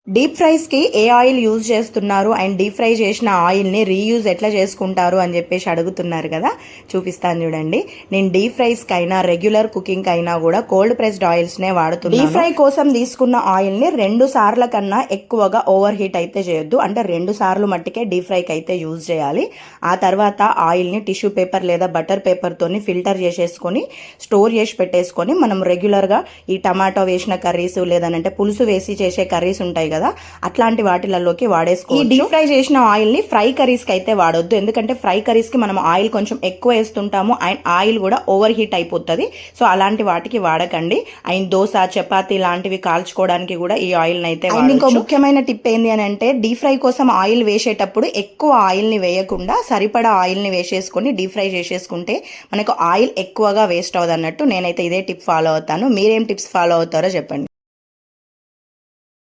Deep ఫ్రైస్కి ఏ oil use చేస్తున్నారు and deep fry చేసిన ఆయిల్ని రీయూజ్ ఎట్లా చేసుకుంటారు అని చెప్పేసి అడుగుతున్నారు కదా. చూపిస్తాను చూడండి. నేను డీప్ ఫ్రైస్కి అయినా రెగ్యులర్ కుకింగ్ అయినా కూడా కోల్డ్ ప్రెస్డ్ ఆయిల్స్నే వాడుతున్నాను. డీప్ ఫ్రై కోసం తీసుకున్న ఆయిల్ని 2 సార్ల కన్నా ఎక్కువగా ఓవర్ హీట్ అయితే చేయొద్దు. అంటే 2 సార్లు మట్టికే డీప్ ఫ్రైకి అయితే యూజ్ చేయాలి. ఆ తర్వాత ఆయిల్ని టిష్యూ పేపర్ లేదా బటర్ పేపర్తోని ఫిల్టర్ చేసేసుకొని స్టోర్ చేసి పెట్టేసుకొని మనం రెగ్యులర్గా ఈ టమాటో వేసిన కర్రీస్ లేదనంటే పులుసు వేసి చేసే కర్రీస్ ఉంటాయి కదా, అట్లాంటి వాటిలలోకి వాడేసుకోవచ్చు. ఈ డీప్ ఫ్రై చేసిన ఆయిల్ ని ఫ్రై కర్రీస్ కి అయితే వాడొద్దు. ఎందుకంటే ఫ్రై కర్రీస్ కి మనం ఆయిల్ కొంచెం ఎక్కువ వేస్తుంటాము అండ్ ఆయిల్ కూడా ఓవర్ హీట్ అయిపోతుంది. సో అలాంటి వాటికి వాడకండి. అండ్ దోశ చపాతీ లాంటివి కాల్చుకోవడానికి కూడా ఈ ఆయిల్ అయితే వాడొచ్చు. ఇంకో ముఖ్యమైన టిప్ ఏంది అని అంటే డీప్ ఫ్రై కోసం ఆయిల్ వేసేటప్పుడు ఎక్కువ ఆయిల్ ని వేయకుండా సరిపడా ఆయిల్ ని వేసేసుకొని డీప్ ఫ్రై చేసేసుకుంటే మనకు ఆయిల్ ఎక్కువగా వేస్ట్ అవ్వదు అన్నట్టు. నేనైతే ఇదే టిప్ ఫాలో అవుతాను. మీరేం టిప్స్ ఫాలో అవుతారో చెప్పండి.